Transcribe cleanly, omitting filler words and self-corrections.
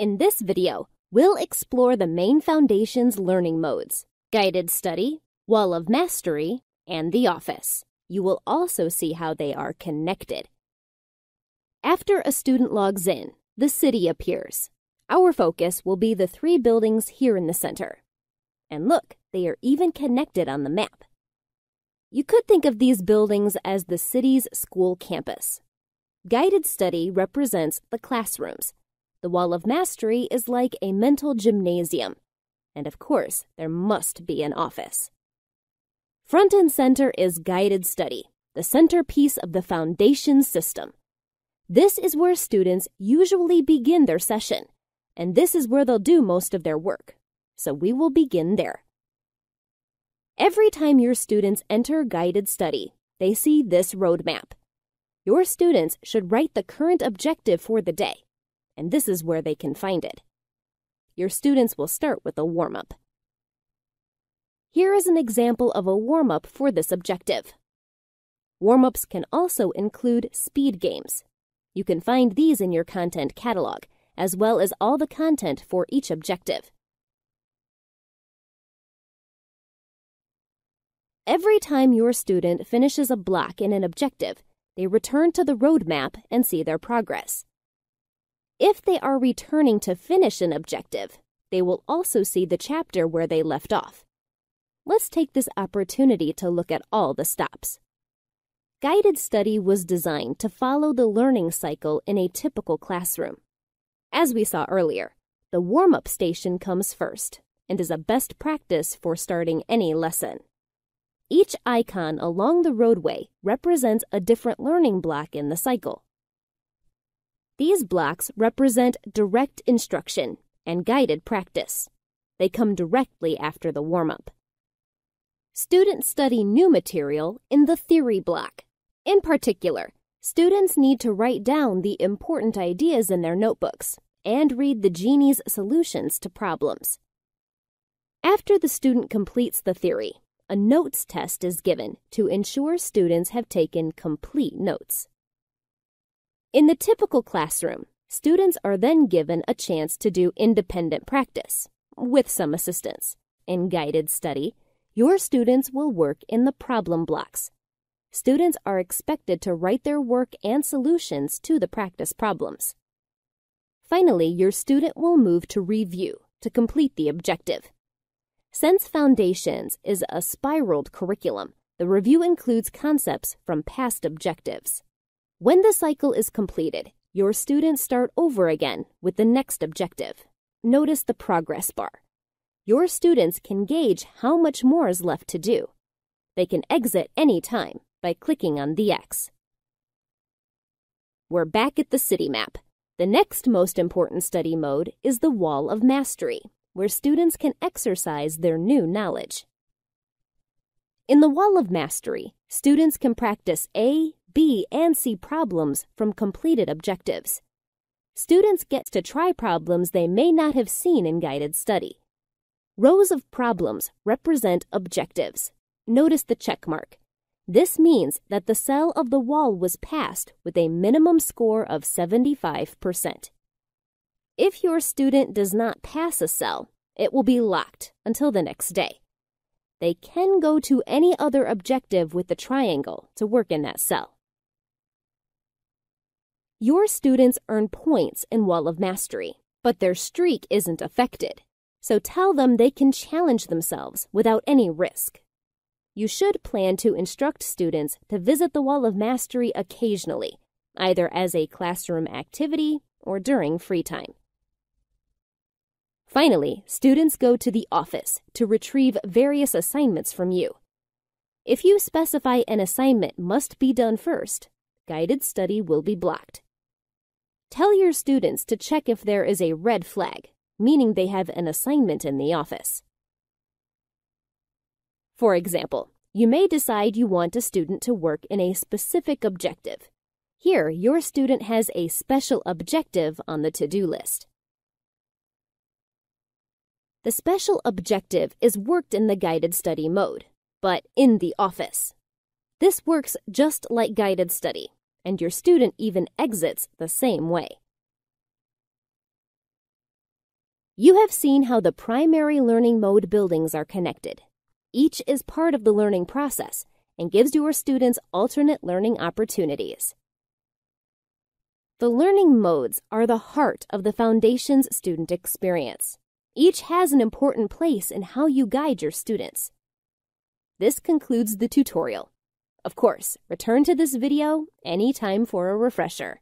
In this video, we'll explore the main Foundation's learning modes: Guided Study, Wall of Mastery, and The Office. You will also see how they are connected. After a student logs in, the city appears. Our focus will be the 3 buildings here in the center. And look, they are even connected on the map. You could think of these buildings as the city's school campus. Guided Study represents the classrooms. The Wall of Mastery is like a mental gymnasium. And of course, there must be an office. Front and center is Guided Study, the centerpiece of the Foundation system. This is where students usually begin their session, and this is where they'll do most of their work. So we will begin there. Every time your students enter Guided Study, they see this roadmap. Your students should write the current objective for the day, and this is where they can find it. Your students will start with a warm-up. Here is an example of a warm-up for this objective. Warm-ups can also include speed games. You can find these in your content catalog, as well as all the content for each objective. Every time your student finishes a block in an objective, they return to the roadmap and see their progress. If they are returning to finish an objective, they will also see the chapter where they left off. Let's take this opportunity to look at all the stops. Guided Study was designed to follow the learning cycle in a typical classroom. As we saw earlier, the warm-up station comes first and is a best practice for starting any lesson. Each icon along the roadway represents a different learning block in the cycle. These blocks represent direct instruction and guided practice. They come directly after the warm-up. Students study new material in the theory block. In particular, students need to write down the important ideas in their notebooks and read the genie's solutions to problems. After the student completes the theory, a notes test is given to ensure students have taken complete notes. In the typical classroom, students are then given a chance to do independent practice, with some assistance. In Guided Study, your students will work in the problem blocks. Students are expected to write their work and solutions to the practice problems. Finally, your student will move to review to complete the objective. Since Foundations is a spiraled curriculum, the review includes concepts from past objectives. When the cycle is completed, your students start over again with the next objective. Notice the progress bar. Your students can gauge how much more is left to do. They can exit any time by clicking on the X. We're back at the city map. The next most important study mode is the Wall of Mastery, where students can exercise their new knowledge. In the Wall of Mastery, students can practice A, B, and C problems from completed objectives. Students get to try problems they may not have seen in Guided Study. Rows of problems represent objectives. Notice the check mark. This means that the cell of the wall was passed with a minimum score of 75%. If your student does not pass a cell, it will be locked until the next day. They can go to any other objective with the triangle to work in that cell. Your students earn points in Wall of Mastery, but their streak isn't affected. So tell them they can challenge themselves without any risk. You should plan to instruct students to visit the Wall of Mastery occasionally, either as a classroom activity or during free time. Finally, students go to the office to retrieve various assignments from you. If you specify an assignment must be done first, Guided Study will be blocked. Tell your students to check if there is a red flag, meaning they have an assignment in the office. For example, you may decide you want a student to work in a specific objective. Here, your student has a special objective on the to-do list. The special objective is worked in the Guided Study mode, but in the office. This works just like Guided Study, and your student even exits the same way. You have seen how the primary learning mode buildings are connected. Each is part of the learning process and gives your students alternate learning opportunities. The learning modes are the heart of the Foundation's student experience. Each has an important place in how you guide your students. This concludes the tutorial. Of course, return to this video anytime for a refresher.